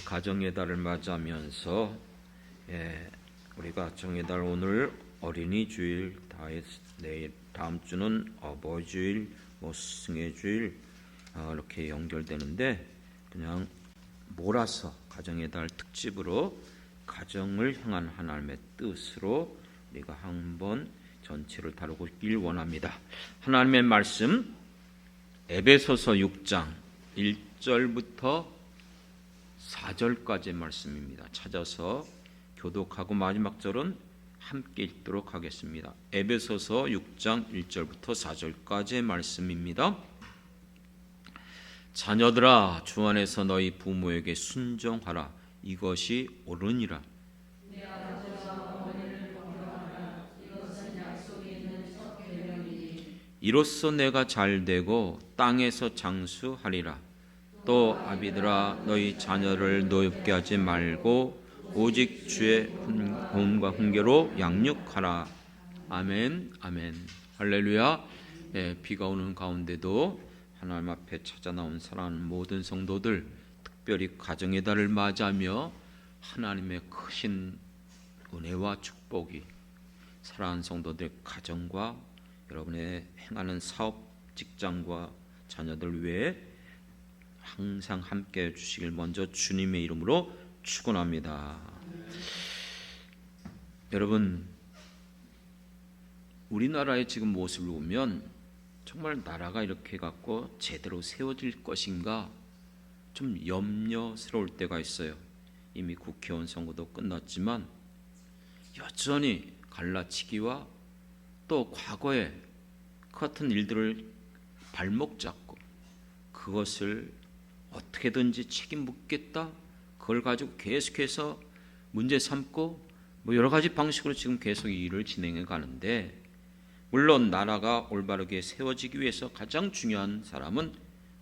가정의 달을 맞이하면서 우리가 가정의 달 오늘 어린이 주일, 내일 다음 주는 어버이 주일, 스승의 주일 이렇게 연결되는데 그냥 몰아서 가정의 달 특집으로 가정을 향한 하나님의 뜻으로 우리가 한번 전체를 다루고 있길 원합니다. 하나님의 말씀 에베소서 6장 1절부터 4절까지의 말씀입니다. 찾아서 교독하고 마지막 절은 함께 읽도록 하겠습니다. 에베소서 6장 1절부터 4절까지의 말씀입니다. 자녀들아, 주 안에서 너희 부모에게 순종하라. 이것이 옳으니라. 이로써 내가 잘되고 땅에서 장수하리라. 또 아비들아, 너희 자녀를 노엽게 하지 말고 오직 주의 혼과 훈계로 양육하라. 아멘, 아멘, 할렐루야. 비가 오는 가운데도 하나님 앞에 찾아 나온 사랑하는 모든 성도들, 특별히 가정의 달을 맞이하며 하나님의 크신 은혜와 축복이 사랑하는 성도들의 가정과 여러분의 행하는 사업, 직장과 자녀들 외에 항상 함께 해주시길 먼저 주님의 이름으로 축원합니다. 여러분, 우리나라의 지금 모습을 보면 정말 나라가 이렇게 갖고 제대로 세워질 것인가 좀 염려스러울 때가 있어요. 이미 국회의원 선거도 끝났지만 여전히 갈라치기와 또 과거에 그 같은 일들을 발목 잡고 그것을 어떻게든지 책임 묻겠다, 그걸 가지고 계속해서 문제 삼고 여러 가지 방식으로 지금 계속 이 일을 진행해 가는데, 물론 나라가 올바르게 세워지기 위해서 가장 중요한 사람은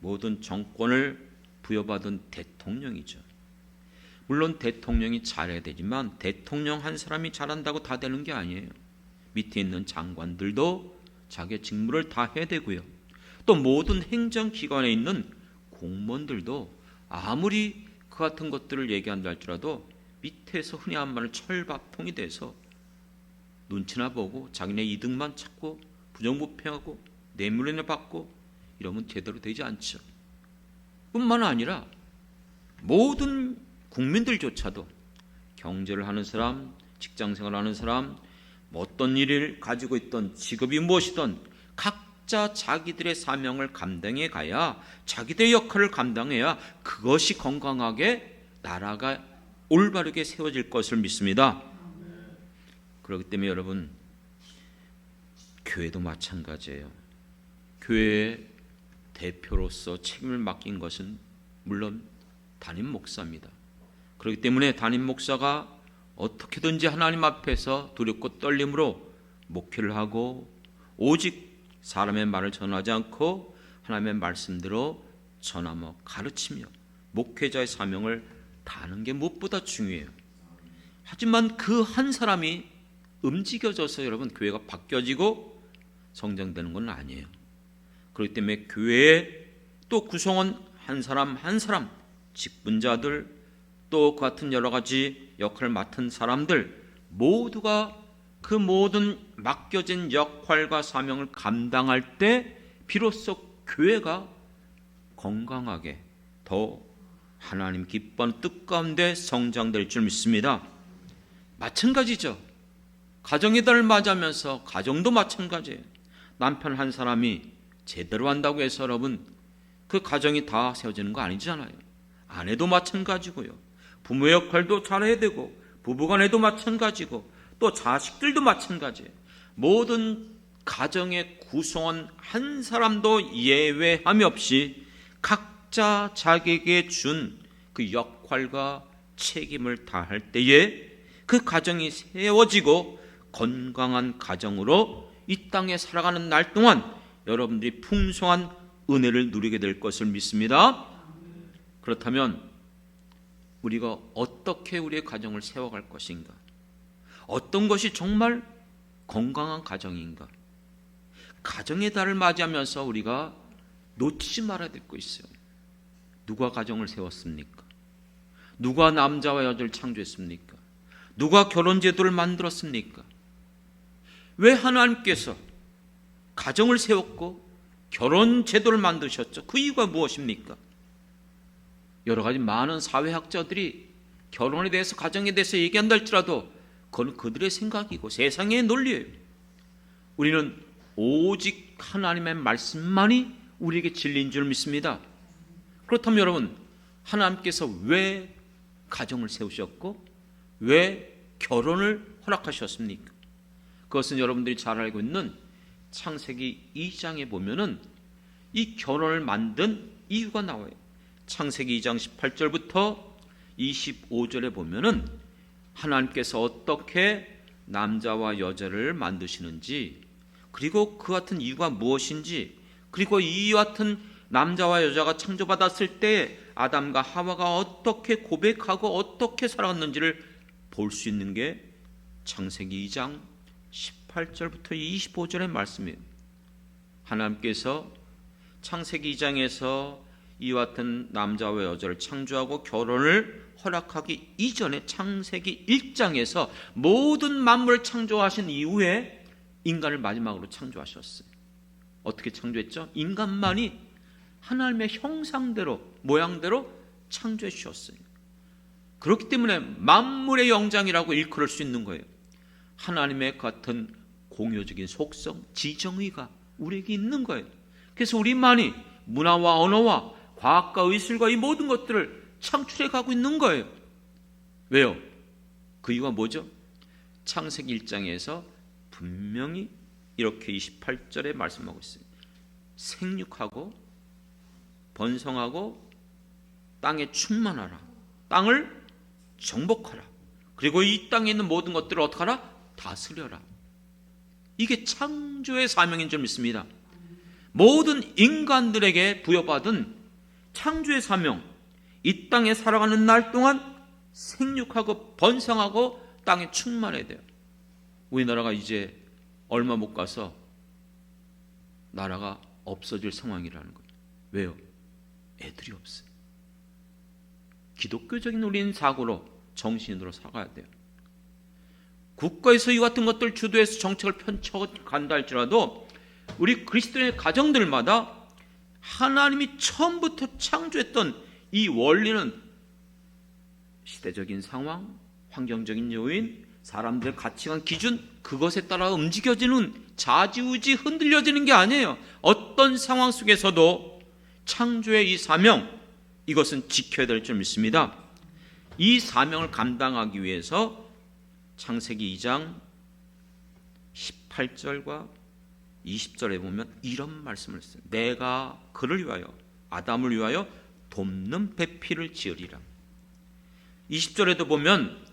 모든 정권을 부여받은 대통령이죠. 물론 대통령이 잘해야 되지만 대통령 한 사람이 잘한다고 다 되는 게 아니에요. 밑에 있는 장관들도 자기의 직무를 다 해야 되고요. 또 모든 행정기관에 있는 공무원들도 아무리 그 같은 것들을 얘기한다 할지라도 밑에서 흔히 한 말을 철밥통이 돼서 눈치나 보고 자기네 이득만 찾고 부정부패하고 뇌물이나 받고 이러면 제대로 되지 않죠. 뿐만 아니라 모든 국민들조차도 경제를 하는 사람, 직장생활을 하는 사람, 어떤 일을 가지고 있던 직업이 무엇이든 각자 자기들의 사명을 감당해 가야, 자기들의 역할을 감당해야 그것이 건강하게 나라가 올바르게 세워질 것을 믿습니다. 그렇기 때문에 여러분, 교회도 마찬가지예요. 교회의 대표로서 책임을 맡긴 것은 물론 담임 목사입니다. 그렇기 때문에 담임 목사가 어떻게든지 하나님 앞에서 두렵고 떨림으로 목회를 하고 오직 사람의 말을 전하지 않고 하나님의 말씀대로 전하며 가르치며 목회자의 사명을 다하는 게 무엇보다 중요해요. 하지만 그 한 사람이 움직여져서 여러분 교회가 바뀌어지고 성장되는 건 아니에요. 그렇기 때문에 교회에 또 구성원 한 사람 한 사람, 직분자들, 또 그 같은 여러 가지 역할을 맡은 사람들 모두가 그 모든 맡겨진 역할과 사명을 감당할 때 비로소 교회가 건강하게 더 하나님 기뻐하는 뜻 가운데 성장될 줄 믿습니다. 마찬가지죠. 가정의 달을 맞이하면서 가정도 마찬가지예요. 남편 한 사람이 제대로 한다고 해서 여러분 그 가정이 다 세워지는 거 아니잖아요. 아내도 마찬가지고요. 부모의 역할도 잘해야 되고 부부간에도 마찬가지고 또 자식들도 마찬가지예요. 모든 가정의 구성원 한 사람도 예외함이 없이 각자 자기에게 준 그 역할과 책임을 다할 때에 그 가정이 세워지고 건강한 가정으로 이 땅에 살아가는 날 동안 여러분들이 풍성한 은혜를 누리게 될 것을 믿습니다. 그렇다면 우리가 어떻게 우리의 가정을 세워갈 것인가? 어떤 것이 정말 건강한 가정인가? 가정의 달을 맞이하면서 우리가 놓치지 말아야 될 거 있어요. 누가 가정을 세웠습니까? 누가 남자와 여자를 창조했습니까? 누가 결혼제도를 만들었습니까? 왜 하나님께서 가정을 세웠고 결혼제도를 만드셨죠? 그 이유가 무엇입니까? 여러 가지 많은 사회학자들이 결혼에 대해서, 가정에 대해서 얘기한다 할지라도 그건 그들의 생각이고 세상의 논리예요. 우리는 오직 하나님의 말씀만이 우리에게 진리인 줄 믿습니다. 그렇다면 여러분, 하나님께서 왜 가정을 세우셨고 왜 결혼을 허락하셨습니까? 그것은 여러분들이 잘 알고 있는 창세기 2장에 보면은 이 결혼을 만든 이유가 나와요. 창세기 2장 18절부터 25절에 보면은 하나님께서 어떻게 남자와 여자를 만드시는지, 그리고 그 같은 이유가 무엇인지, 그리고 이 같은 남자와 여자가 창조받았을 때 아담과 하와가 어떻게 고백하고 어떻게 살아갔는지를 볼 수 있는 게 창세기 2장 18절부터 25절의 말씀이에요. 하나님께서 창세기 2장에서 이와 같은 남자와 여자를 창조하고 결혼을 허락하기 이전에 창세기 1장에서 모든 만물을 창조하신 이후에 인간을 마지막으로 창조하셨어요. 어떻게 창조했죠? 인간만이 하나님의 형상대로, 모양대로 창조해 주셨어요. 그렇기 때문에 만물의 영장이라고 일컬을 수 있는 거예요. 하나님의 같은 공효적인 속성, 지정의가 우리에게 있는 거예요. 그래서 우리만이 문화와 언어와 과학과 의술과 이 모든 것들을 창출해 가고 있는 거예요. 왜요? 그 이유가 뭐죠? 창세기 1장에서 분명히 이렇게 28절에 말씀하고 있어요. 생육하고 번성하고 땅에 충만하라. 땅을 정복하라. 그리고 이 땅에 있는 모든 것들을 어떻게 하라? 다스려라. 이게 창조의 사명인 줄 믿습니다. 모든 인간들에게 부여받은 창조의 사명, 이 땅에 살아가는 날 동안 생육하고 번성하고 땅에 충만해야 돼요. 우리나라가 이제 얼마 못 가서 나라가 없어질 상황이라는 거예요. 왜요? 애들이 없어요. 기독교적인 우리는 사고로, 정신으로 살아야 돼요. 국가에서 이 같은 것들 주도해서 정책을 펼쳐간다 할지라도 우리 그리스도인의 가정들마다 하나님이 처음부터 창조했던 이 원리는 시대적인 상황, 환경적인 요인, 사람들의 가치관, 기준, 그것에 따라 움직여지는, 좌지우지 흔들려지는 게 아니에요. 어떤 상황 속에서도 창조의 이 사명, 이것은 지켜야 될 줄 믿습니다. 이 사명을 감당하기 위해서 창세기 2장 18절과 20절에 보면 이런 말씀을 했어요. 내가 그를 위하여, 아담을 위하여 돕는 배필을 지으리라. 20절에도 보면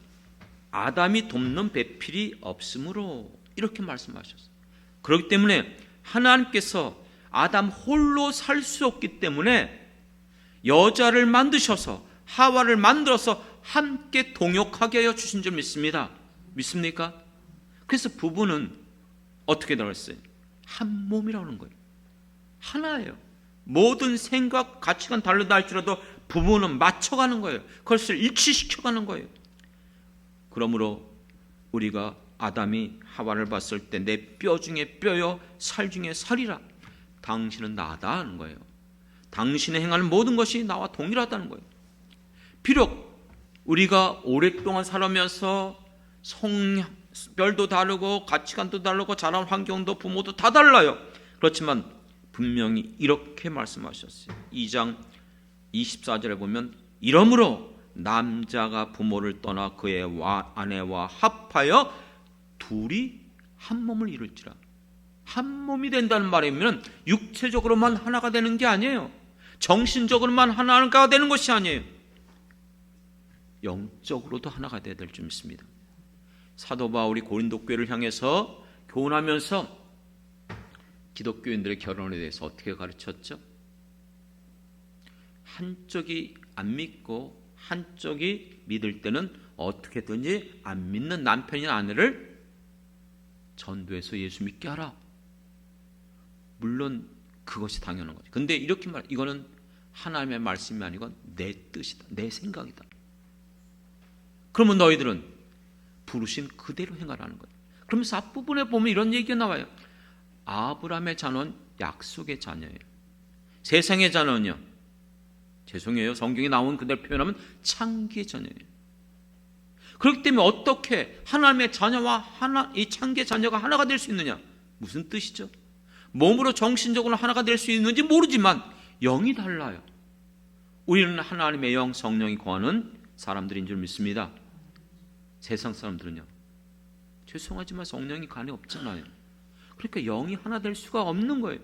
아담이 돕는 배필이 없으므로 이렇게 말씀하셨어요. 그렇기 때문에 하나님께서 아담 홀로 살 수 없기 때문에 여자를 만드셔서, 하와를 만들어서 함께 동역하게 하여 주신 줄 믿습니다. 믿습니까? 그래서 부부는 어떻게 되었어요? 한 몸이라고 하는 거예요. 하나예요. 모든 생각, 가치관 다르다 할지라도 부부는 맞춰가는 거예요. 그것을 일치시켜가는 거예요. 그러므로 우리가 아담이 하와를 봤을 때 내 뼈 중에 뼈요 살 중에 살이라, 당신은 나다 하는 거예요. 당신의 행하는 모든 것이 나와 동일하다는 거예요. 비록 우리가 오랫동안 살아면서 성별도 다르고 가치관도 다르고 자란 환경도 부모도 다 달라요. 그렇지만 분명히 이렇게 말씀하셨어요. 2장 24절에 보면 이러므로 남자가 부모를 떠나 그의 아내와 합하여 둘이 한 몸을 이룰지라. 한 몸이 된다는 말이면 육체적으로만 하나가 되는 게 아니에요. 정신적으로만 하나가 되는 것이 아니에요. 영적으로도 하나가 되어야 될 줄 믿습니다. 사도 바울이 고린도 교회를 향해서 교훈하면서 기독교인들의 결혼에 대해서 어떻게 가르쳤죠? 한쪽이 안 믿고 한쪽이 믿을 때는 어떻게든지 안 믿는 남편이나 아내를 전도해서 예수 믿게 하라. 물론 그것이 당연한 거죠. 근데 이렇게 이거는 하나님의 말씀이 아니고 내 뜻이다, 내 생각이다. 그러면 너희들은 부르신 그대로 행하라는 거예요. 그러면서 앞부분에 보면 이런 얘기가 나와요. 아브라함의 자손은 약속의 자녀예요. 세상의 자녀는요, 죄송해요, 성경에 나온 그대로 표현하면 창기의 자녀예요. 그렇기 때문에 어떻게 하나님의 자녀와 이 창기의 자녀가 하나가 될 수 있느냐? 무슨 뜻이죠? 몸으로 정신적으로 하나가 될 수 있는지 모르지만 영이 달라요. 우리는 하나님의 영, 성령이 거하는 사람들인 줄 믿습니다. 세상 사람들은요, 죄송하지만 성령이 간에 없잖아요. 그러니까 영이 하나 될 수가 없는 거예요.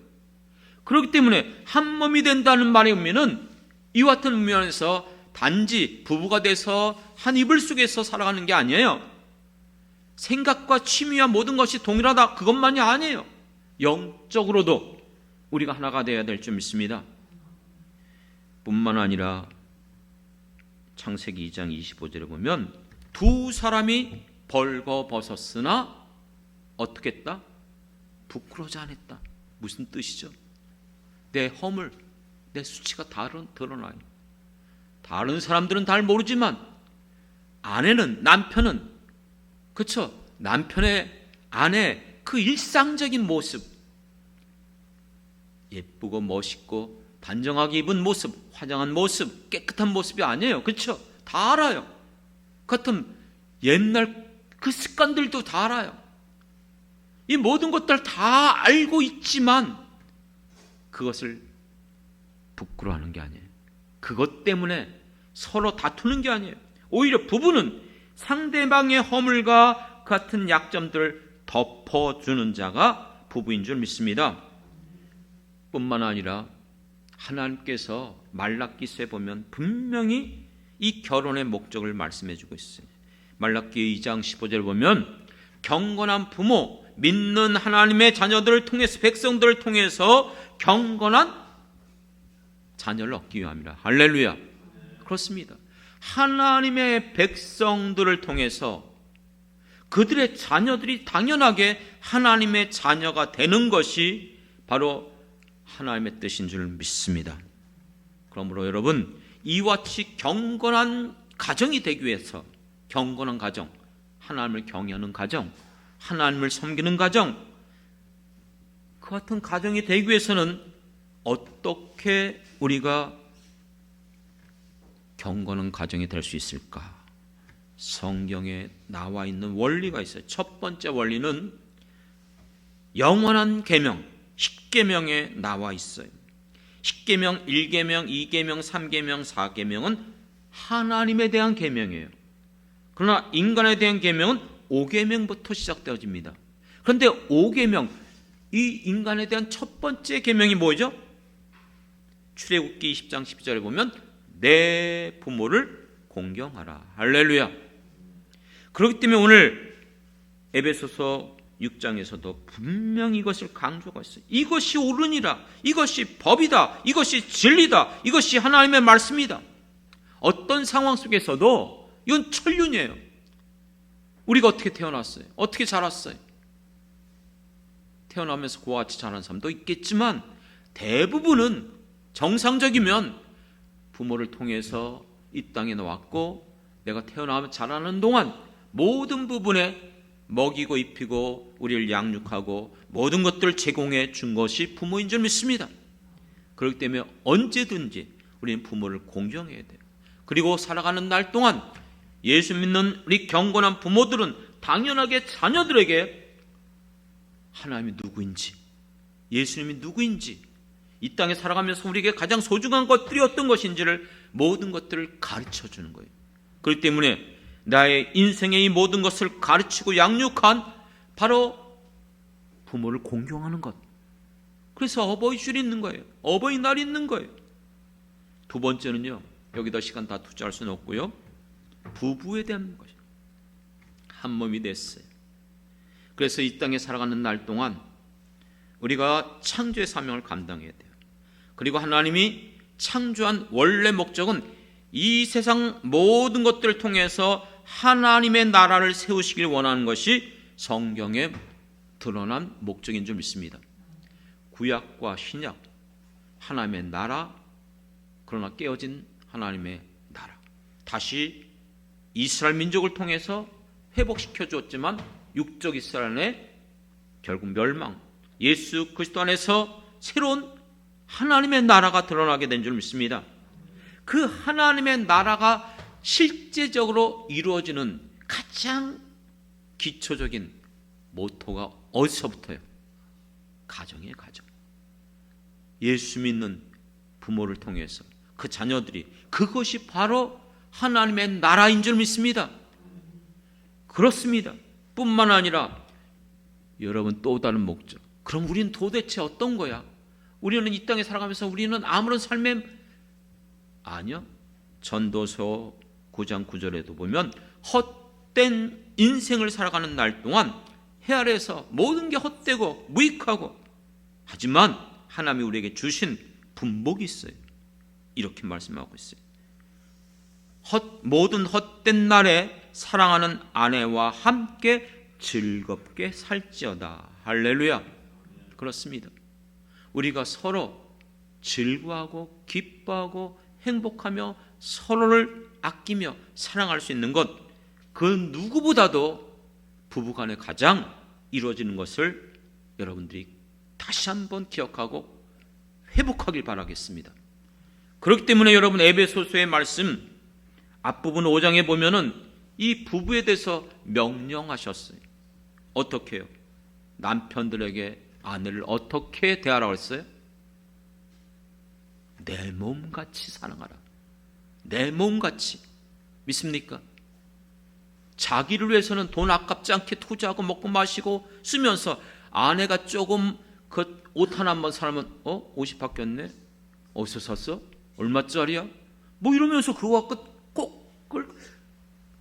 그렇기 때문에 한 몸이 된다는 말의 의미는 이와 같은 의미에서 단지 부부가 돼서 한 이불 속에서 살아가는 게 아니에요. 생각과 취미와 모든 것이 동일하다, 그것만이 아니에요. 영적으로도 우리가 하나가 되어야 될 줄 믿습니다. 뿐만 아니라 창세기 2장 25절에 보면 두 사람이 벌거벗었으나 어떻게 했다? 부끄러워하지 않았다. 무슨 뜻이죠? 내 허물, 내 수치가 드러나요. 다른 사람들은 잘 모르지만 아내는, 남편은, 그렇죠? 남편의 아내 그 일상적인 모습, 예쁘고 멋있고 단정하게 입은 모습, 화장한 모습, 깨끗한 모습이 아니에요. 그렇죠? 다 알아요. 같은 옛날 그 습관들도 다 알아요. 이 모든 것들 다 알고 있지만 그것을 부끄러워하는 게 아니에요. 그것 때문에 서로 다투는 게 아니에요. 오히려 부부는 상대방의 허물과 같은 약점들을 덮어주는 자가 부부인 줄 믿습니다. 뿐만 아니라 하나님께서 말라기서에 보면 분명히 이 결혼의 목적을 말씀해 주고 있어요. 말라기 2장 15절을 보면 경건한 부모, 믿는 하나님의 자녀들을 통해서, 백성들을 통해서 경건한 자녀를 얻기 위함이라. 할렐루야. 그렇습니다. 하나님의 백성들을 통해서 그들의 자녀들이 당연하게 하나님의 자녀가 되는 것이 바로 하나님의 뜻인 줄 믿습니다. 그러므로 여러분, 이와 같이 경건한 가정이 되기 위해서, 경건한 가정, 하나님을 경외하는 가정, 하나님을 섬기는 가정, 그 같은 가정이 되기 위해서는 어떻게 우리가 경건한 가정이 될 수 있을까? 성경에 나와 있는 원리가 있어요. 첫 번째 원리는 영원한 계명, 십계명에 나와 있어요. 십계명, 1계명, 2계명, 3계명, 4계명은 하나님에 대한 계명이에요. 그러나 인간에 대한 계명은 5계명부터 시작되어집니다. 그런데 5계명, 이 인간에 대한 첫 번째 계명이 뭐죠? 출애굽기 20장 12절에 보면 내 부모를 공경하라. 할렐루야. 그렇기 때문에 오늘 에베소서 6장에서도 분명히 이것을 강조하고 있어요. 이것이 옳으니라, 이것이 법이다, 이것이 진리다, 이것이 하나님의 말씀이다. 어떤 상황 속에서도 이건 천륜이에요. 우리가 어떻게 태어났어요? 어떻게 자랐어요? 태어나면서 그와 같이 자란 사람도 있겠지만 대부분은 정상적이면 부모를 통해서 이 땅에 나왔고 내가 태어나면 자라는 동안 모든 부분에 먹이고 입히고 우리를 양육하고 모든 것들을 제공해 준 것이 부모인 줄 믿습니다. 그렇기 때문에 언제든지 우리는 부모를 공경해야 돼요. 그리고 살아가는 날 동안 예수 믿는 우리 경건한 부모들은 당연하게 자녀들에게 하나님이 누구인지, 예수님이 누구인지, 이 땅에 살아가면서 우리에게 가장 소중한 것들이 어떤 것인지를 모든 것들을 가르쳐 주는 거예요. 그렇기 때문에 나의 인생의 이 모든 것을 가르치고 양육한 바로 부모를 공경하는 것. 그래서 어버이줄이 있는 거예요. 어버이날이 있는 거예요. 두 번째는요, 여기다 시간 다 투자할 수는 없고요, 부부에 대한 것이에요. 한 몸이 됐어요. 그래서 이 땅에 살아가는 날 동안 우리가 창조의 사명을 감당해야 돼요. 그리고 하나님이 창조한 원래 목적은 이 세상 모든 것들을 통해서 하나님의 나라를 세우시길 원하는 것이 성경에 드러난 목적인 줄 믿습니다. 구약과 신약, 하나님의 나라, 그러나 깨어진 하나님의 나라, 다시 이스라엘 민족을 통해서 회복시켜 주었지만 육적 이스라엘의 결국 멸망, 예수 그리스도 안에서 새로운 하나님의 나라가 드러나게 된 줄 믿습니다. 그 하나님의 나라가 실제적으로 이루어지는 가장 기초적인 모토가 어디서부터요? 가정이에요, 가정. 예수 믿는 부모를 통해서 그 자녀들이, 그것이 바로 하나님의 나라인 줄 믿습니다. 그렇습니다. 뿐만 아니라 여러분, 또 다른 목적. 그럼 우리는 도대체 어떤 거야? 우리는 이 땅에 살아가면서 우리는 아무런 삶에, 아니요, 전도서 9장 9절에도 보면 헛된 인생을 살아가는 날 동안 해 아래에서 모든 게 헛되고 무익하고, 하지만 하나님이 우리에게 주신 분복이 있어요. 이렇게 말씀하고 있어요. 모든 헛된 날에 사랑하는 아내와 함께 즐겁게 살지어다. 할렐루야. 그렇습니다. 우리가 서로 즐거워하고 기뻐하고 행복하며 서로를 아끼며 사랑할 수 있는 것, 그 누구보다도 부부간에 가장 이루어지는 것을 여러분들이 다시 한번 기억하고 회복하길 바라겠습니다. 그렇기 때문에 여러분, 에베소서의 말씀 앞부분 5장에 보면은 이 부부에 대해서 명령하셨어요. 어떻게 해요? 남편들에게 아내를 어떻게 대하라고 했어요? 내 몸같이 사랑하라. 내 몸같이. 믿습니까? 자기를 위해서는 돈 아깝지 않게 투자하고 먹고 마시고 쓰면서, 아내가 조금 그 옷 하나 한번 사면 옷이 바뀌었네? 어디서 샀어? 얼마짜리야? 뭐 이러면서 그거 갖고 꼭 그걸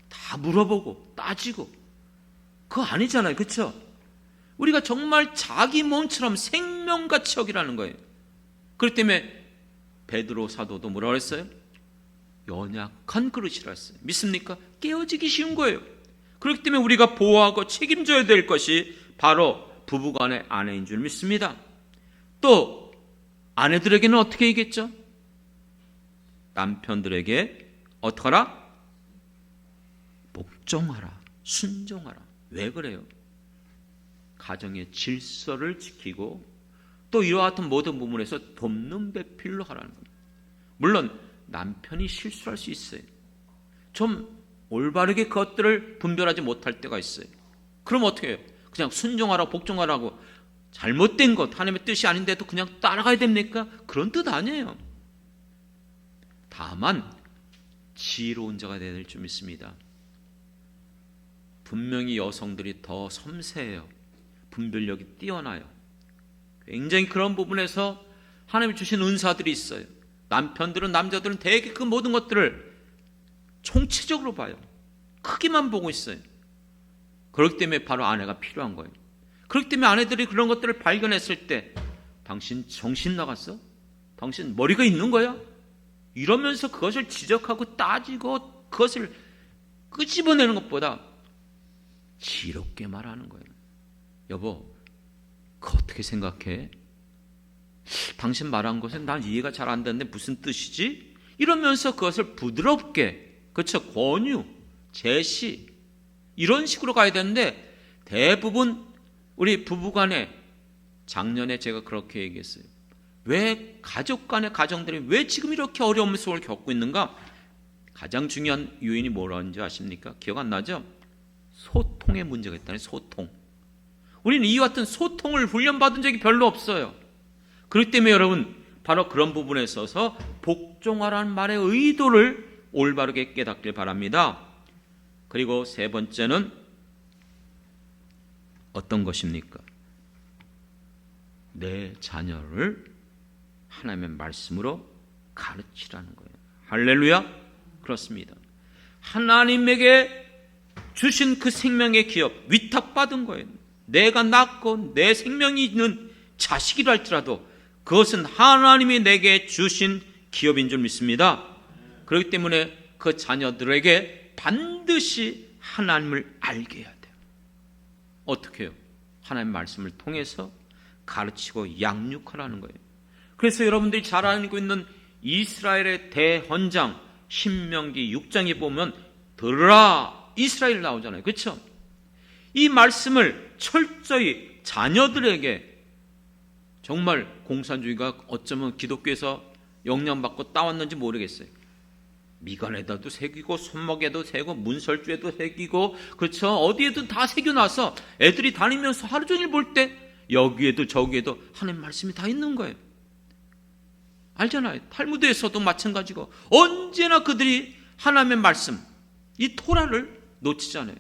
다 물어보고 따지고, 그거 아니잖아요. 그렇죠? 우리가 정말 자기 몸처럼 생명같이 여기라는 거예요. 그렇기 때문에 베드로 사도도 뭐라고 했어요? 연약한 그릇이라 했어요. 믿습니까? 깨어지기 쉬운 거예요. 그렇기 때문에 우리가 보호하고 책임져야 될 것이 바로 부부간의 아내인 줄 믿습니다. 또 아내들에게는 어떻게 얘기했죠? 남편들에게 어떻게 하라? 복종하라, 순종하라. 왜 그래요? 가정의 질서를 지키고 또 이와 같은 모든 부분에서 돕는 배필로 하라는 겁니다. 물론 남편이 실수할 수 있어요. 좀 올바르게 그것들을 분별하지 못할 때가 있어요. 그럼 어떻게 해요? 그냥 순종하라고 복종하라고, 잘못된 것, 하나님의 뜻이 아닌데도 그냥 따라가야 됩니까? 그런 뜻 아니에요. 다만 지혜로운 자가 되어야 될 줄 믿습니다. 분명히 여성들이 더 섬세해요. 분별력이 뛰어나요. 굉장히 그런 부분에서 하나님이 주신 은사들이 있어요. 남편들은, 남자들은 대개 그 모든 것들을 총체적으로 봐요. 크기만 보고 있어요. 그렇기 때문에 바로 아내가 필요한 거예요. 그렇기 때문에 아내들이 그런 것들을 발견했을 때, 당신 정신 나갔어? 당신 머리가 있는 거야? 이러면서 그것을 지적하고 따지고 그것을 끄집어내는 것보다 지롭게 말하는 거예요. 여보, 그거 어떻게 생각해? 당신 말한 것은 난 이해가 잘 안 되는데 무슨 뜻이지? 이러면서 그것을 부드럽게, 그렇죠, 권유, 제시, 이런 식으로 가야 되는데, 대부분 우리 부부간에, 작년에 제가 그렇게 얘기했어요. 왜 가족 간의 가정들이 왜 지금 이렇게 어려움 속을 겪고 있는가? 가장 중요한 요인이 뭐라는지 아십니까? 기억 안 나죠? 소통의 문제가 있다는, 소통. 우리는 이와 같은 소통을 훈련받은 적이 별로 없어요. 그렇기 때문에 여러분, 바로 그런 부분에 있어서 복종하라는 말의 의도를 올바르게 깨닫길 바랍니다. 그리고 세 번째는 어떤 것입니까? 내 자녀를 하나님의 말씀으로 가르치라는 거예요. 할렐루야. 그렇습니다. 하나님에게 주신 그 생명의 기업, 위탁받은 거예요. 내가 낳고 내 생명이 있는 자식이라 할지라도 그것은 하나님이 내게 주신 기업인 줄 믿습니다. 그렇기 때문에 그 자녀들에게 반드시 하나님을 알게 해야 돼요. 어떻게 해요? 하나님의 말씀을 통해서 가르치고 양육하라는 거예요. 그래서 여러분들이 잘 알고 있는 이스라엘의 대헌장 신명기 6장에 보면 들으라 이스라엘 나오잖아요. 그렇죠? 이 말씀을 철저히 자녀들에게, 정말 공산주의가 어쩌면 기독교에서 영향받고 따왔는지 모르겠어요. 미간에다도 새기고 손목에도 새고 문설주에도 새기고, 그렇죠? 어디에도 다 새겨놔서 애들이 다니면서 하루 종일 볼 때 여기에도 저기에도 하나님 말씀이 다 있는 거예요. 알잖아요. 탈무드에서도 마찬가지고 언제나 그들이 하나님의 말씀, 이 토라를 놓치잖아요.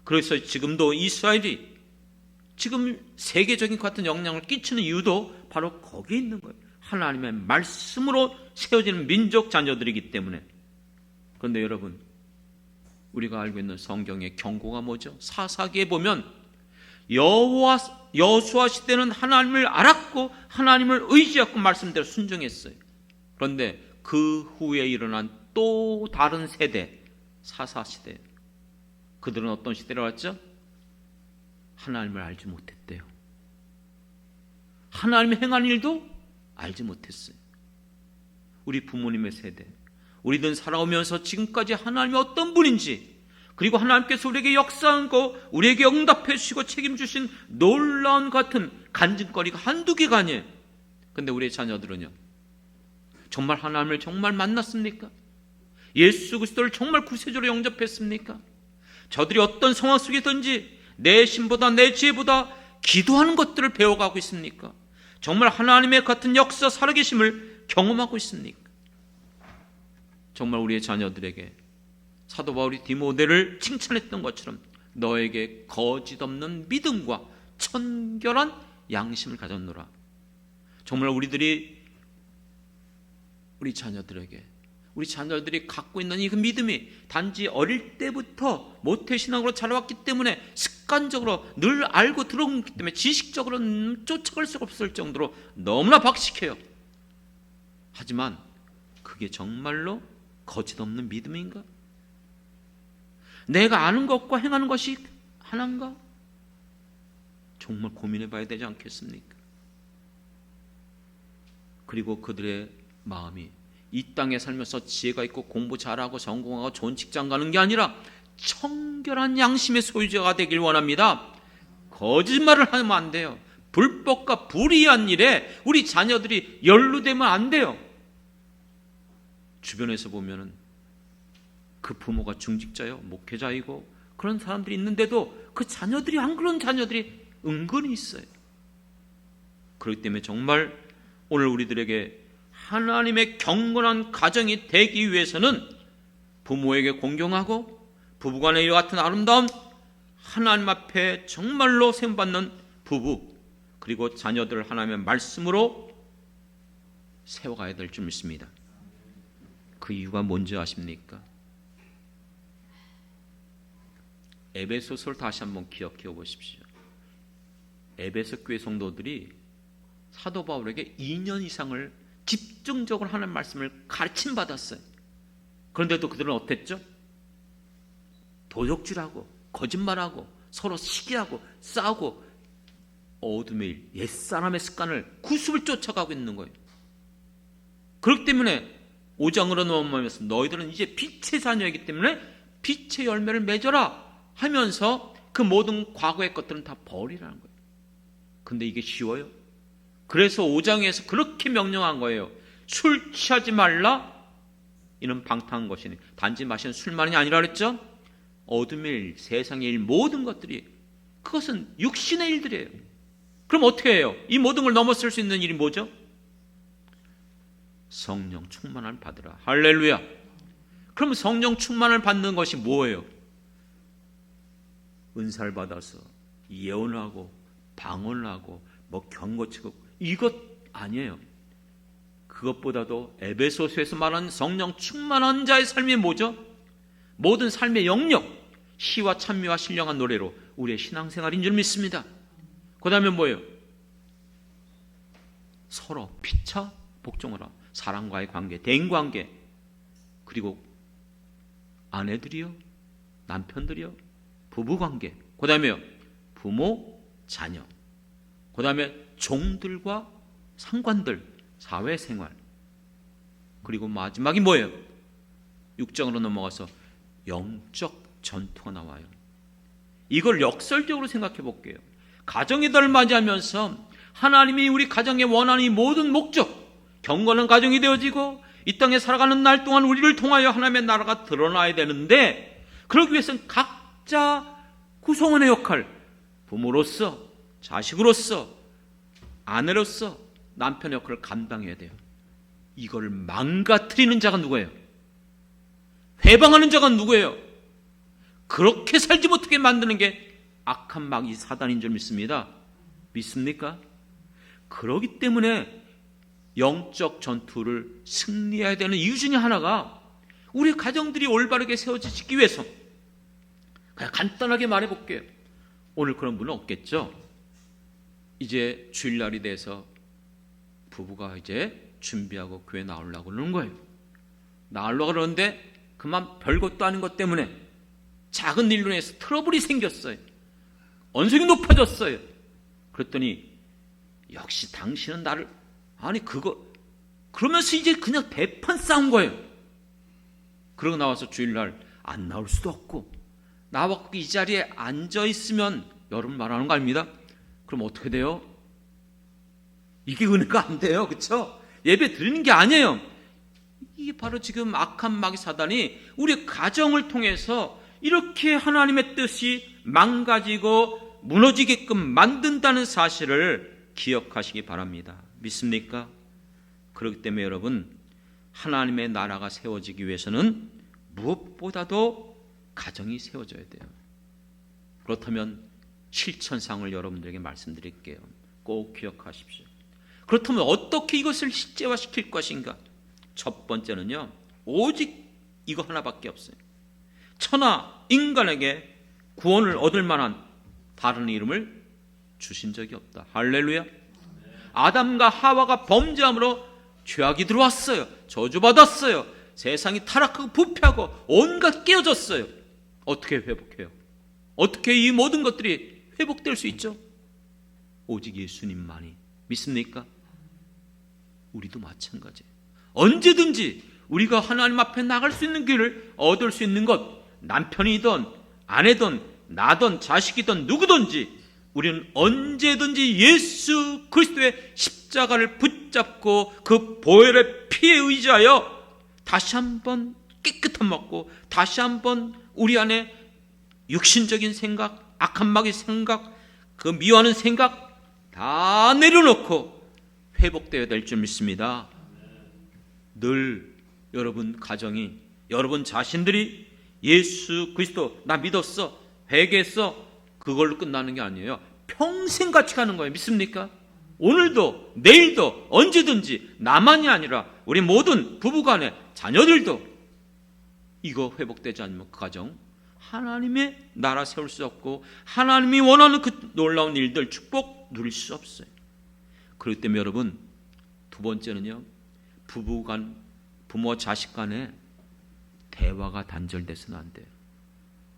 그래서 지금도 이스라엘이 지금 세계적인 같은 영향을 끼치는 이유도 바로 거기에 있는 거예요. 하나님의 말씀으로 세워지는 민족 자녀들이기 때문에. 그런데 여러분, 우리가 알고 있는 성경의 경고가 뭐죠? 사사기에 보면 여호수아 시대는 하나님을 알았고 하나님을 의지하고 말씀대로 순종했어요. 그런데 그 후에 일어난 또 다른 세대, 사사시대, 그들은 어떤 시대로 왔죠? 하나님을 알지 못했대요. 하나님의 행한 일도 알지 못했어요. 우리 부모님의 세대, 우리들 살아오면서 지금까지 하나님이 어떤 분인지, 그리고 하나님께서 우리에게 역사한 거, 우리에게 응답해 주시고 책임주신 놀라운 같은 간증거리가 한두 개가 아니에요. 그런데 우리의 자녀들은요, 정말 하나님을 정말 만났습니까? 예수 그리스도를 정말 구세주로 영접했습니까? 저들이 어떤 상황 속이든지 내 신보다 내 지혜보다 기도하는 것들을 배워가고 있습니까? 정말 하나님의 같은 역사 살아계심을 경험하고 있습니까? 정말 우리의 자녀들에게 사도 바울이 디모데를 칭찬했던 것처럼 너에게 거짓 없는 믿음과 청결한 양심을 가졌노라. 정말 우리 자녀들이 갖고 있는 이 그 믿음이 단지 어릴 때부터 모태신앙으로 자라왔기 때문에 습관적으로 늘 알고 들어오기 때문에 지식적으로는 쫓아갈 수가 없을 정도로 너무나 박식해요. 하지만 그게 정말로 거짓 없는 믿음인가? 내가 아는 것과 행하는 것이 하나인가? 정말 고민해 봐야 되지 않겠습니까? 그리고 그들의 마음이 이 땅에 살면서 지혜가 있고 공부 잘하고 전공하고 좋은 직장 가는 게 아니라 청결한 양심의 소유자가 되길 원합니다. 거짓말을 하면 안 돼요. 불법과 불의한 일에 우리 자녀들이 연루되면 안 돼요. 주변에서 보면은 그 부모가 중직자요, 목회자이고 그런 사람들이 있는데도 그 자녀들이 안 그런 자녀들이 은근히 있어요. 그렇기 때문에 정말 오늘 우리들에게 하나님의 경건한 가정이 되기 위해서는 부모에게 공경하고 부부간의 이와 같은 아름다운 하나님 앞에 정말로 세움받는 부부, 그리고 자녀들을 하나님의 말씀으로 세워가야 될 줄 믿습니다. 그 이유가 뭔지 아십니까? 에베소서를 다시 한번 기억해 보십시오. 에베소 교회 성도들이 사도 바울에게 2년 이상을 집중적으로 하나님 말씀을 가르침 받았어요. 그런데도 그들은 어땠죠? 도적질하고 거짓말하고 서로 시기하고 싸우고 어둠의 일, 옛사람의 습관을 구습을 쫓아가고 있는 거예요. 그렇기 때문에 5장으로 넘어가면서 너희들은 이제 빛의 자녀이기 때문에 빛의 열매를 맺어라 하면서 그 모든 과거의 것들은 다 버리라는 거예요. 근데 이게 쉬워요? 그래서 5장에서 그렇게 명령한 거예요. 술 취하지 말라. 이는 방탕한 것이니 단지 마시는 술만이 아니라 그랬죠. 어둠의 일, 세상의 일, 모든 것들이 그것은 육신의 일들이에요. 그럼 어떻게 해요? 이 모든 걸 넘어설 수 있는 일이 뭐죠? 성령 충만을 받으라. 할렐루야. 그럼 성령 충만을 받는 것이 뭐예요? 은사를 받아서 예언을 하고 방언을 하고 뭐 경고치고 이것 아니에요. 그것보다도 에베소서에서 말하는 성령 충만한 자의 삶이 뭐죠? 모든 삶의 영역, 시와 찬미와 신령한 노래로 우리의 신앙생활인 줄 믿습니다. 그 다음에 뭐예요? 서로 피차 복종하라. 사랑과의 관계, 대인관계, 그리고 아내들이요, 남편들이요, 부부관계, 그 다음에요 부모, 자녀, 그 다음에 종들과 상관들, 사회생활, 그리고 마지막이 뭐예요? 6장으로 넘어가서 영적 전투가 나와요. 이걸 역설적으로 생각해 볼게요. 가정의 달을 맞이하면서 하나님이 우리 가정에 원하는 이 모든 목적, 경건한 가정이 되어지고 이 땅에 살아가는 날 동안 우리를 통하여 하나님의 나라가 드러나야 되는데, 그러기 위해서는 각자 구성원의 역할, 부모로서, 자식으로서, 아내로서 남편의 역할을 감당해야 돼요. 이걸 망가뜨리는 자가 누구예요? 회방하는 자가 누구예요? 그렇게 살지 못하게 만드는 게 악한 마귀 사단인 줄 믿습니다. 믿습니까? 그렇기 때문에 영적 전투를 승리해야 되는 이유 중에 하나가, 우리 가정들이 올바르게 세워지기 위해서, 그냥 간단하게 말해볼게요. 오늘 그런 분은 없겠죠? 이제 주일날이 돼서 부부가 이제 준비하고 교회 나오려고 그러는 거예요. 나오려고 그러는데 그만 별것도 아닌 것 때문에 작은 일로 인해서 트러블이 생겼어요. 언성이 높아졌어요. 그랬더니 역시 당신은 나를, 아니 그러면서 이제 그냥 대판 싸운 거예요. 그러고 나와서 주일날 안 나올 수도 없고, 나와 이 자리에 앉아 있으면, 여러분 말하는 거 아닙니다. 그럼 어떻게 돼요? 이게 은혜가 안 돼요. 그렇죠? 예배 드리는 게 아니에요. 이게 바로 지금 악한 마귀 사단이 우리 가정을 통해서 이렇게 하나님의 뜻이 망가지고 무너지게끔 만든다는 사실을 기억하시기 바랍니다. 믿습니까? 그렇기 때문에 여러분, 하나님의 나라가 세워지기 위해서는 무엇보다도 가정이 세워져야 돼요. 그렇다면 실천상을 여러분들에게 말씀드릴게요. 꼭 기억하십시오. 그렇다면 어떻게 이것을 실제화시킬 것인가? 첫 번째는요, 오직 이거 하나밖에 없어요. 천하 인간에게 구원을 얻을 만한 다른 이름을 주신 적이 없다. 할렐루야. 아담과 하와가 범죄함으로 죄악이 들어왔어요. 저주받았어요. 세상이 타락하고 부패하고 온갖 깨어졌어요. 어떻게 회복해요? 어떻게 이 모든 것들이 회복될 수 있죠? 오직 예수님만이. 믿습니까? 우리도 마찬가지예요. 언제든지 우리가 하나님 앞에 나갈 수 있는 길을 얻을 수 있는 것, 남편이든 아내든 나든 자식이든 누구든지, 우리는 언제든지 예수 그리스도의 십자가를 붙잡고 그 보혈의 피에 의지하여 다시 한번 깨끗한 먹고, 다시 한번 우리 안에 육신적인 생각, 악한 마귀 생각, 그 미워하는 생각 다 내려놓고 회복되어야 될 줄 믿습니다. 늘 여러분 가정이, 여러분 자신들이 예수 그리스도 나 믿었어, 회개했어, 그걸로 끝나는 게 아니에요. 평생 같이 가는 거예요. 믿습니까? 오늘도 내일도 언제든지, 나만이 아니라 우리 모든 부부간에 자녀들도 이거 회복되지 않으면 그 가정 하나님의 나라 세울 수 없고, 하나님이 원하는 그 놀라운 일들, 축복 누릴 수 없어요. 그렇기 때문에 여러분, 두 번째는요, 부부간, 부모 자식 간에 대화가 단절돼서는 안 돼요.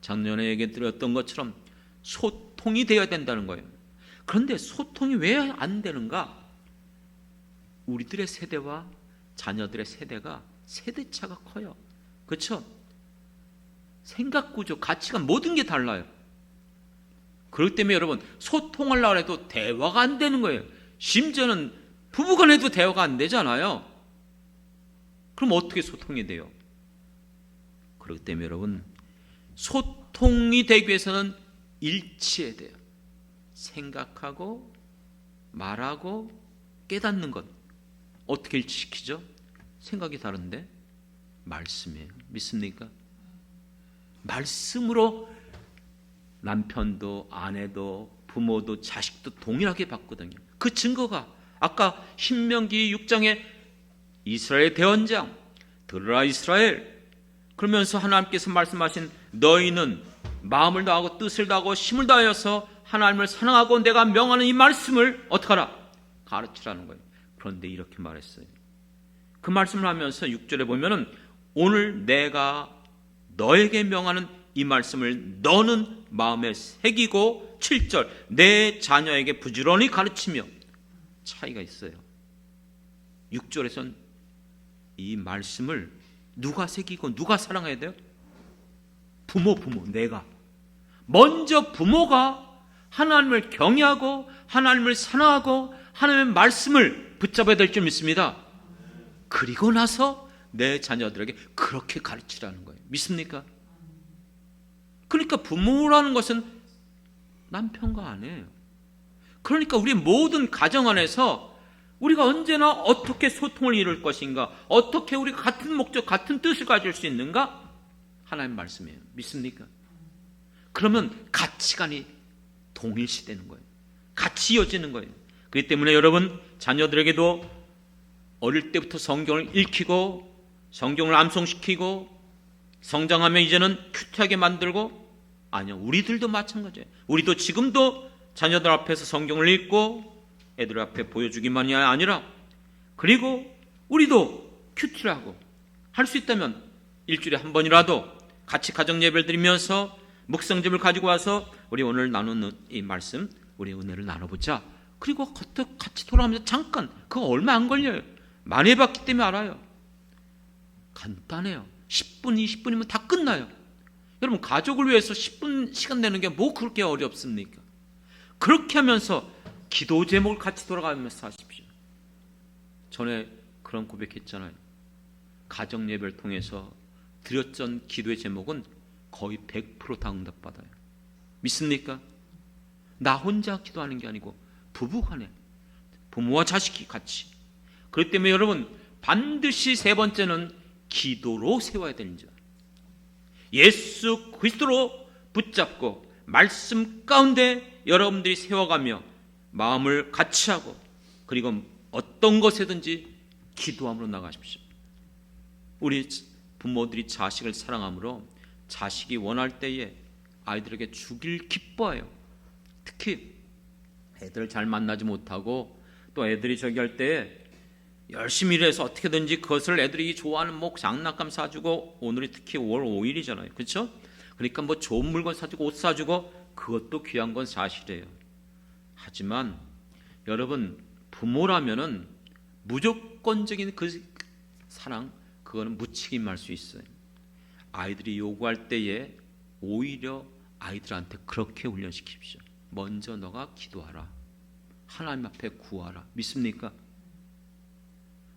작년에 얘기 드렸던 것처럼 소통이 되어야 된다는 거예요. 그런데 소통이 왜 안 되는가? 우리들의 세대와 자녀들의 세대가 세대차가 커요. 그렇죠? 생각 구조, 가치관, 모든 게 달라요. 그렇기 때문에 여러분, 소통하려고 해도 대화가 안 되는 거예요. 심지어는 부부간에도 대화가 안 되잖아요. 그럼 어떻게 소통이 돼요? 그렇기 때문에 여러분, 소통이 되기 위해서는 일치해야 돼요. 생각하고 말하고 깨닫는 것. 어떻게 일치시키죠? 생각이 다른데 말씀이에요. 믿습니까? 말씀으로 남편도 아내도 부모도 자식도 동일하게 받거든요. 그 증거가 아까 신명기 6장에 이스라엘 대원장, 들으라 이스라엘, 그러면서 하나님께서 말씀하신 너희는 마음을 다하고 뜻을 다하고 힘을 다하여서 하나님을 사랑하고 내가 명하는 이 말씀을 어떻게 하라? 가르치라는 거예요. 그런데 이렇게 말했어요. 그 말씀을 하면서 6절에 보면은 오늘 내가 너에게 명하는 이 말씀을 너는 마음에 새기고, 7절 내 자녀에게 부지런히 가르치며. 차이가 있어요. 6절에선 이 말씀을 누가 새기고 누가 사랑해야 돼요? 부모, 내가. 먼저 부모가 하나님을 경외하고 하나님을 사랑하고 하나님의 말씀을 붙잡아야 될 줄 믿습니다. 그리고 나서 내 자녀들에게 그렇게 가르치라는 거예요. 믿습니까? 그러니까 부모라는 것은 남편과 아내예요. 그러니까 우리 모든 가정 안에서 우리가 언제나 어떻게 소통을 이룰 것인가, 어떻게 우리가 같은 목적, 같은 뜻을 가질 수 있는가? 하나님 말씀이에요. 믿습니까? 그러면 가치관이 동일시되는 거예요. 같이 이어지는 거예요. 그렇기 때문에 여러분, 자녀들에게도 어릴 때부터 성경을 읽히고 성경을 암송시키고 성장하면 이제는 큐트하게 만들고, 아니요, 우리들도 마찬가지예요. 우리도 지금도 자녀들 앞에서 성경을 읽고 애들 앞에 보여주기만이 아니라, 그리고 우리도 큐티를 하고, 할 수 있다면 일주일에 한 번이라도 같이 가정 예배를 드리면서 묵상집을 가지고 와서 우리 오늘 나누는 이 말씀, 우리 은혜를 나눠보자. 그리고 같이 돌아가면서 잠깐, 그거 얼마 안 걸려요. 많이 해봤기 때문에 알아요. 간단해요. 10분, 20분이면 다 끝나요. 여러분, 가족을 위해서 10분 시간 내는 게 뭐 그렇게 어렵습니까? 그렇게 하면서 기도 제목을 같이 돌아가면서 하십시오. 전에 그런 고백했잖아요. 가정 예배를 통해서 드렸던 기도의 제목은 거의 100% 다 응답받아요. 믿습니까? 나 혼자 기도하는 게 아니고 부부간에, 부모와 자식이 같이. 그렇기 때문에 여러분, 반드시 세 번째는 기도로 세워야 되는 자. 예수 그리스도로 붙잡고 말씀 가운데 여러분들이 세워가며 마음을 같이 하고, 그리고 어떤 것에든지 기도함으로 나가십시오. 우리 부모들이 자식을 사랑함으로 자식이 원할 때에 아이들에게 주길 기뻐해요. 특히 애들 잘 만나지 못하고 또 애들이 저기 할 때에 열심히 일해서 어떻게든지 그것을 애들이 좋아하는 뭐 장난감 사주고, 오늘이 특히 5월 5일이잖아요. 그렇죠? 그러니까 뭐 좋은 물건 사주고 옷 사주고, 그것도 귀한 건 사실이에요. 하지만 여러분, 부모라면은 무조건적인 그 사랑, 그거는 무책임할 수 있어요. 아이들이 요구할 때에 오히려 아이들한테 그렇게 훈련시키십시오. 먼저 너가 기도하라. 하나님 앞에 구하라. 믿습니까?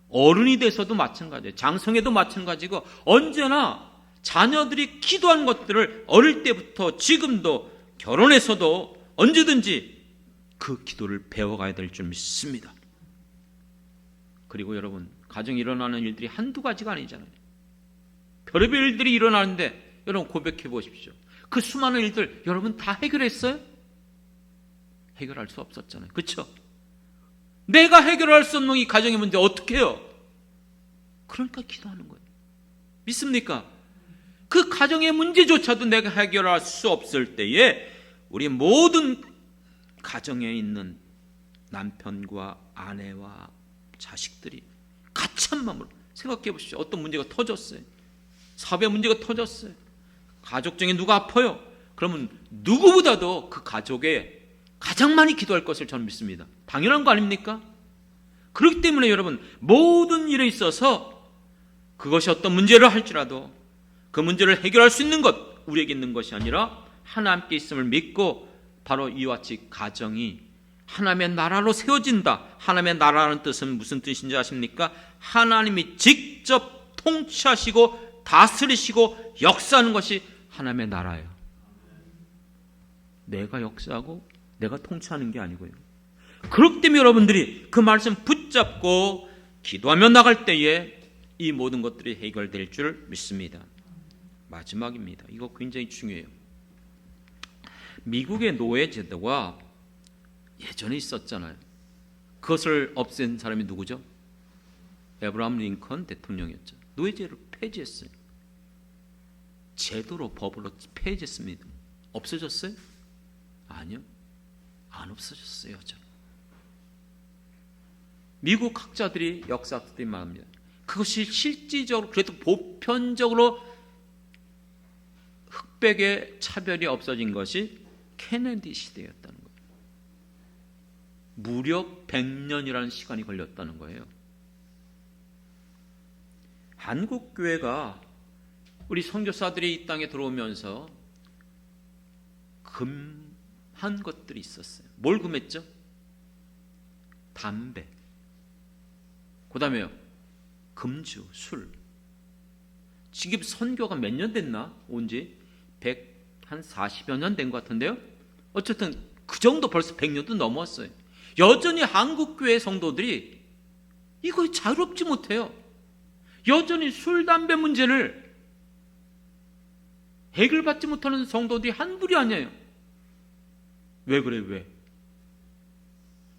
어른이 돼서도 마찬가지예요. 장성에도 마찬가지고, 언제나 자녀들이 기도하는 것들을 어릴 때부터 지금도 결혼해서도 언제든지 그 기도를 배워가야 될 줄 믿습니다. 그리고 여러분, 가정에 일어나는 일들이 한두 가지가 아니잖아요. 별의별 일들이 일어나는데 여러분 고백해 보십시오. 그 수많은 일들 여러분 다 해결했어요? 해결할 수 없었잖아요. 그렇죠? 내가 해결할 수 없는 이 가정의 문제 어떻게 해요? 그러니까 기도하는 거예요. 믿습니까? 그 가정의 문제조차도 내가 해결할 수 없을 때에 우리 모든 가정에 있는 남편과 아내와 자식들이 같이 한 마음으로 생각해 보십시오. 어떤 문제가 터졌어요. 사업의 문제가 터졌어요. 가족 중에 누가 아파요. 그러면 누구보다도 그 가족에 가장 많이 기도할 것을 저는 믿습니다. 당연한 거 아닙니까? 그렇기 때문에 여러분, 모든 일에 있어서 그것이 어떤 문제를 할지라도 그 문제를 해결할 수 있는 것, 우리에게 있는 것이 아니라 하나님께 있음을 믿고, 바로 이와 같이 가정이 하나님의 나라로 세워진다. 하나님의 나라라는 뜻은 무슨 뜻인지 아십니까? 하나님이 직접 통치하시고 다스리시고 역사하는 것이 하나님의 나라예요. 내가 역사하고 내가 통치하는 게 아니고요. 그렇기 때문에 여러분들이 그 말씀 붙잡고 기도하며 나갈 때에 이 모든 것들이 해결될 줄 믿습니다. 마지막입니다. 이거 굉장히 중요해요. 미국의 노예 제도가 예전에 있었잖아요. 그것을 없앤 사람이 누구죠? 에브라함 링컨 대통령이었죠. 노예제를 폐지했어요. 제도로, 법으로 폐지했습니다. 없어졌어요? 아니요, 안 없어졌어요. 여전히. 미국 학자들이, 역사학자들이 말합니다. 그것이 실질적으로, 그래도 보편적으로 흑백의 차별이 없어진 것이 케네디 시대였다는 거예요. 무려 100년이라는 시간이 걸렸다는 거예요. 한국 교회가 우리 선교사들이 이 땅에 들어오면서 금한 것들이 있었어요. 뭘 금했죠? 담배, 그 다음에요 금주, 술. 지금 선교가 몇 년 됐나? 온지 한 40여 년 된 것 같은데요. 어쨌든 그 정도 벌써 100년도 넘었어요. 여전히 한국교회 성도들이 이거 자유롭지 못해요. 여전히 술, 담배 문제를 해결받지 못하는 성도들이 한둘이 아니에요. 왜 그래? 왜?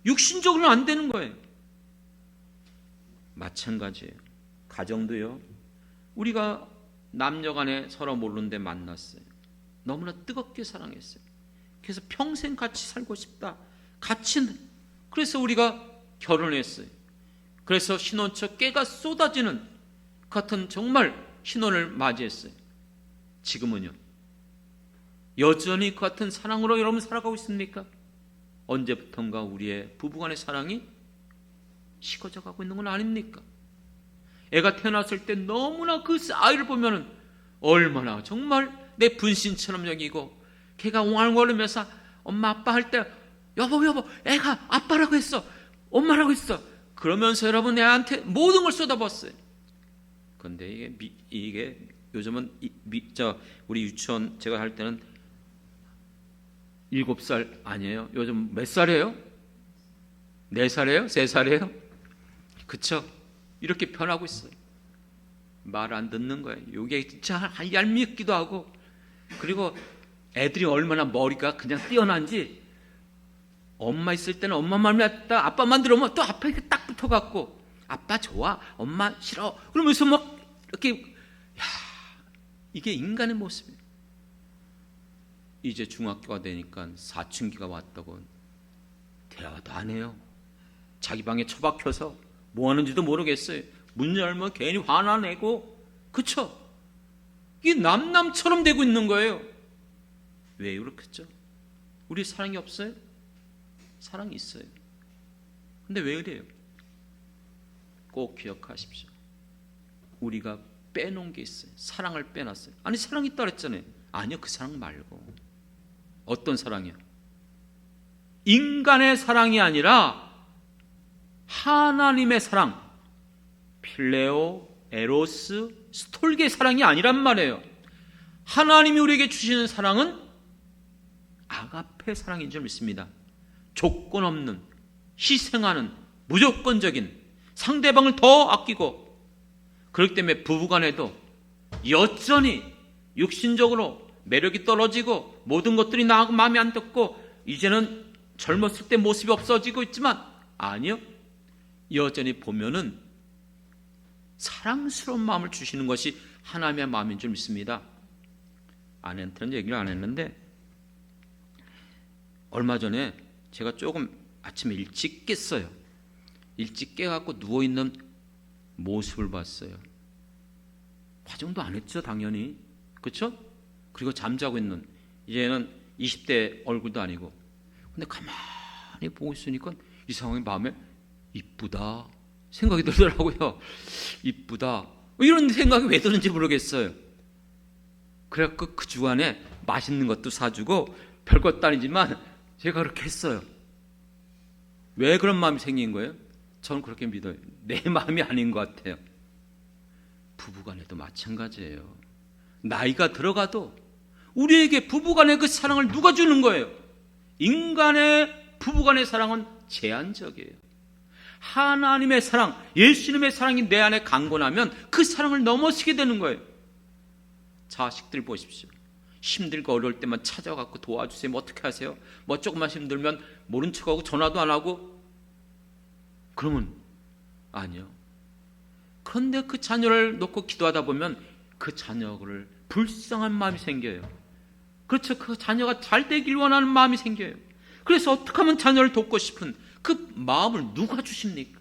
육신적으로는 안 되는 거예요. 마찬가지예요. 가정도요. 우리가 남녀간에 서로 모르는데 만났어요. 너무나 뜨겁게 사랑했어요. 그래서 평생 같이 살고 싶다. 그래서 우리가 결혼했어요. 그래서 신혼처 깨가 쏟아지는 같은 정말 신혼을 맞이했어요. 지금은요. 여전히 그 같은 사랑으로 여러분 살아가고 있습니까? 언제부턴가 우리의 부부간의 사랑이 식어져 가고 있는 건 아닙니까? 애가 태어났을 때 너무나 그 아이를 보면은 얼마나 정말 내 분신처럼 여기고 걔가 옹알옹알하면서 엄마 아빠 할 때 여보 애가 아빠라고 했어 엄마라고 했어 그러면서 여러분 애한테 모든 걸 쏟아부었어요. 그런데 이게 요즘은 우리 유치원 제가 할 때는 7살 아니에요. 요즘 몇 살이에요? 4살이에요? 3살이에요? 그쵸? 이렇게 변하고 있어요. 말 안 듣는 거예요. 이게 진짜 얄밉기도 하고, 그리고 애들이 얼마나 머리가 그냥 뛰어난지, 엄마 있을 때는 엄마 말만 했다 아빠만 들으면 또 앞에 딱 붙어갖고 아빠 좋아 엄마 싫어 그러면서 막 이렇게 이게 인간의 모습이에요. 이제 중학교가 되니까 사춘기가 왔다고 대화도 안 해요. 자기 방에 처박혀서 뭐 하는지도 모르겠어요. 문 열면 괜히 화나내고, 그쵸? 이게 남남처럼 되고 있는 거예요. 왜 그렇겠죠? 우리 사랑이 없어요? 사랑이 있어요. 근데 왜 그래요? 꼭 기억하십시오. 우리가 빼놓은 게 있어요. 사랑을 빼놨어요. 아니 사랑이 있다 그랬잖아요. 아니요, 그 사랑 말고 어떤 사랑이요? 인간의 사랑이 아니라 하나님의 사랑, 필레오, 에로스, 스톨게의 사랑이 아니란 말이에요. 하나님이 우리에게 주시는 사랑은 아가페 사랑인 줄 믿습니다. 조건 없는, 희생하는, 무조건적인, 상대방을 더 아끼고, 그렇기 때문에 부부간에도 여전히 육신적으로 매력이 떨어지고 모든 것들이 나하고 마음에 안 듣고 이제는 젊었을 때 모습이 없어지고 있지만, 아니요, 여전히 보면은 사랑스러운 마음을 주시는 것이 하나님의 마음인 줄 믿습니다. 아내한테는 얘기를 안 했는데 얼마 전에 제가 조금 아침에 일찍 깼어요. 일찍 깨갖고 누워있는 모습을 봤어요. 화장도 안 했죠, 당연히. 그렇죠? 그리고 잠자고 있는, 이제는 20대 얼굴도 아니고, 근데 가만히 보고 있으니까 이 상황이 마음에 이쁘다 생각이 들더라고요. 이쁘다, 이런 생각이 왜 드는지 모르겠어요. 그래갖고 그 주간에 맛있는 것도 사주고 별것도 아니지만 제가 그렇게 했어요. 왜 그런 마음이 생긴 거예요? 저는 그렇게 믿어요. 내 마음이 아닌 것 같아요. 부부간에도 마찬가지예요. 나이가 들어가도 우리에게 부부간의 그 사랑을 누가 주는 거예요? 인간의 부부간의 사랑은 제한적이에요. 하나님의 사랑, 예수님의 사랑이 내 안에 강건하면 그 사랑을 넘어서게 되는 거예요. 자식들 보십시오. 힘들고 어려울 때만 찾아가고 도와주세요. 뭐 어떻게 하세요? 뭐 조금만 힘들면 모른 척하고 전화도 안 하고, 그러면 아니요. 그런데 그 자녀를 놓고 기도하다 보면 그 자녀를 불쌍한 마음이 생겨요. 그렇죠. 그 자녀가 잘 되길 원하는 마음이 생겨요. 그래서 어떻게 하면 자녀를 돕고 싶은 그 마음을 누가 주십니까?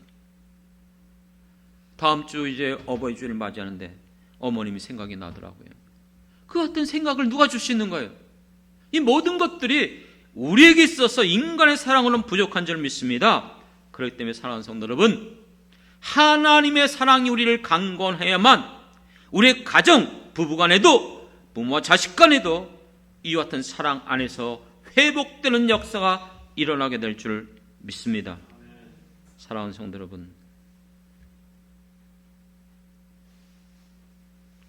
다음 주 이제 어버이 주를 맞이하는데 어머님이 생각이 나더라고요. 그 어떤 생각을 누가 주시는 거예요? 이 모든 것들이 우리에게 있어서 인간의 사랑으로는 부족한 줄 믿습니다. 그렇기 때문에 사랑하는 성도 여러분, 하나님의 사랑이 우리를 강건해야만 우리의 가정, 부부간에도 부모와 자식 간에도 이와 같은 사랑 안에서 회복되는 역사가 일어나게 될 줄 믿습니다. 사랑하는 성도 여러분,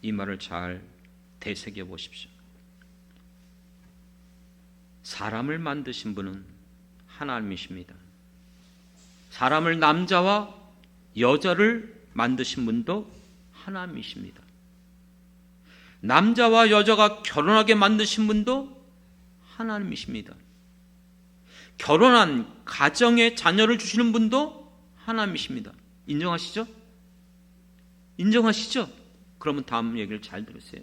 이 말을 잘 되새겨 보십시오. 사람을 만드신 분은 하나님이십니다. 사람을 남자와 여자를 만드신 분도 하나님이십니다. 남자와 여자가 결혼하게 만드신 분도 하나님이십니다. 결혼한 가정에 자녀를 주시는 분도 하나님이십니다. 인정하시죠? 인정하시죠? 그러면 다음 얘기를 잘 들으세요.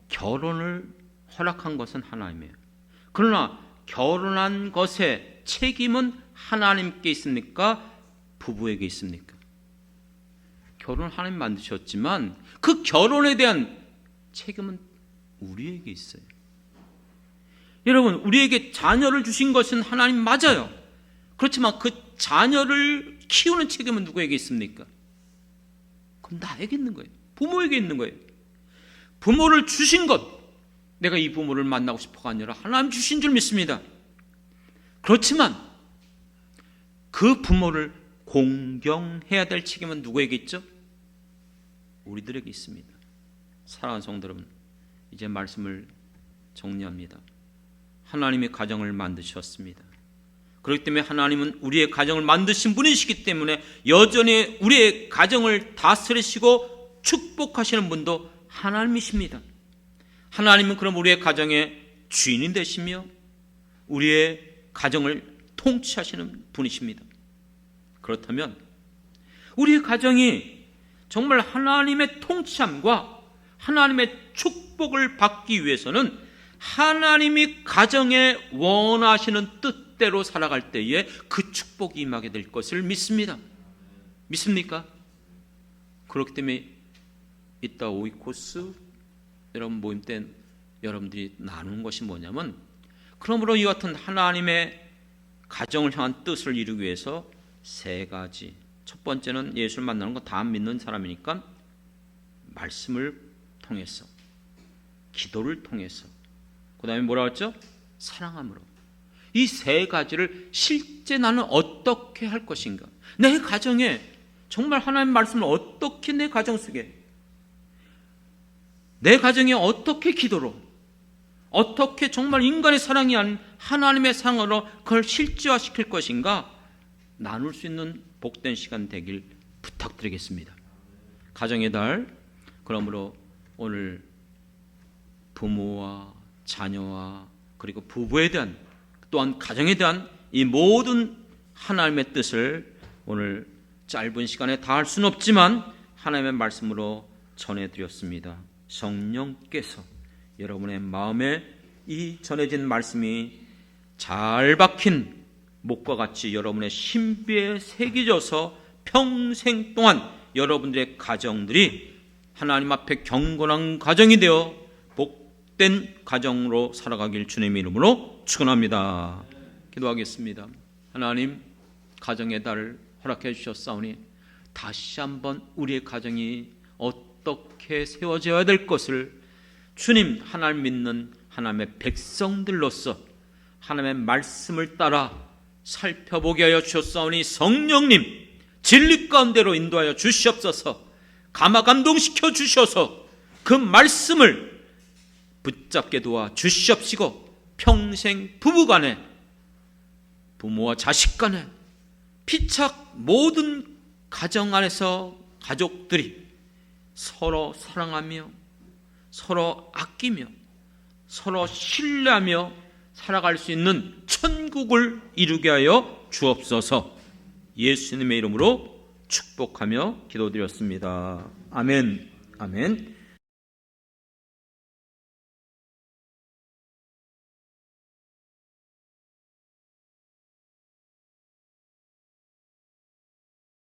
결혼을 허락한 것은 하나님이에요. 그러나 결혼한 것의 책임은 하나님께 있습니까? 부부에게 있습니까? 결혼을 하나님 만드셨지만 그 결혼에 대한 책임은 우리에게 있어요. 여러분, 우리에게 자녀를 주신 것은 하나님 맞아요. 그렇지만 그 자녀를 키우는 책임은 누구에게 있습니까? 그럼 나에게 있는 거예요. 부모에게 있는 거예요. 부모를 주신 것, 내가 이 부모를 만나고 싶어가 아니라 하나님 주신 줄 믿습니다. 그렇지만 그 부모를 공경해야 될 책임은 누구에게 있죠? 우리들에게 있습니다. 사랑하는 성도 여러분, 이제 말씀을 정리합니다. 하나님의 가정을 만드셨습니다. 그렇기 때문에 하나님은 우리의 가정을 만드신 분이시기 때문에 여전히 우리의 가정을 다스리시고 축복하시는 분도 하나님이십니다. 하나님은 그럼 우리의 가정의 주인이 되시며 우리의 가정을 통치하시는 분이십니다. 그렇다면 우리의 가정이 정말 하나님의 통치함과 하나님의 축복을 받기 위해서는 하나님이 가정에 원하시는 뜻대로 살아갈 때에 그 축복이 임하게 될 것을 믿습니다. 믿습니까? 그렇기 때문에 이따 오이코스 여러분 모임 때 여러분들이 나누는 것이 뭐냐면, 그러므로 이와 같은 하나님의 가정을 향한 뜻을 이루기 위해서 세 가지. 첫 번째는 예수를 만나는 거 다 믿는 사람이니까 말씀을 통해서, 기도를 통해서, 그 다음에 뭐라고 했죠? 사랑함으로. 이 세 가지를 실제 나는 어떻게 할 것인가, 내 가정에 정말 하나님의 말씀을 어떻게 내 가정 속에, 내 가정에 어떻게 기도로, 어떻게 정말 인간의 사랑이 아닌 하나님의 사랑으로 그걸 실제화시킬 것인가 나눌 수 있는 복된 시간 되길 부탁드리겠습니다. 가정의 달, 그러므로 오늘 부모와 자녀와 그리고 부부에 대한, 또한 가정에 대한 이 모든 하나님의 뜻을 오늘 짧은 시간에 다 할 수는 없지만 하나님의 말씀으로 전해드렸습니다. 성령께서 여러분의 마음에 이 전해진 말씀이 잘 박힌 목과 같이 여러분의 신비에 새겨져서 평생 동안 여러분들의 가정들이 하나님 앞에 경건한 가정이 되어 복된 가정으로 살아가길 주님의 이름으로 축원합니다. 기도하겠습니다. 하나님, 가정의 달을 허락해 주셨사오니 다시 한번 우리의 가정이 어떻게 세워져야 될 것을 주님, 하나님 믿는 하나님의 백성들로서 하나님의 말씀을 따라 살펴보게 하여 주셨사오니 성령님 진리 가운데로 인도하여 주시옵소서. 감화 감동시켜 주셔서 그 말씀을 붙잡게 도와 주시옵시고 평생 부부간에, 부모와 자식 간에, 피착 모든 가정 안에서 가족들이 서로 사랑하며 서로 아끼며 서로 신뢰하며 살아갈 수 있는 천국을 이루게 하여 주옵소서. 예수님의 이름으로 축복하며 기도드렸습니다. 아멘. 아멘.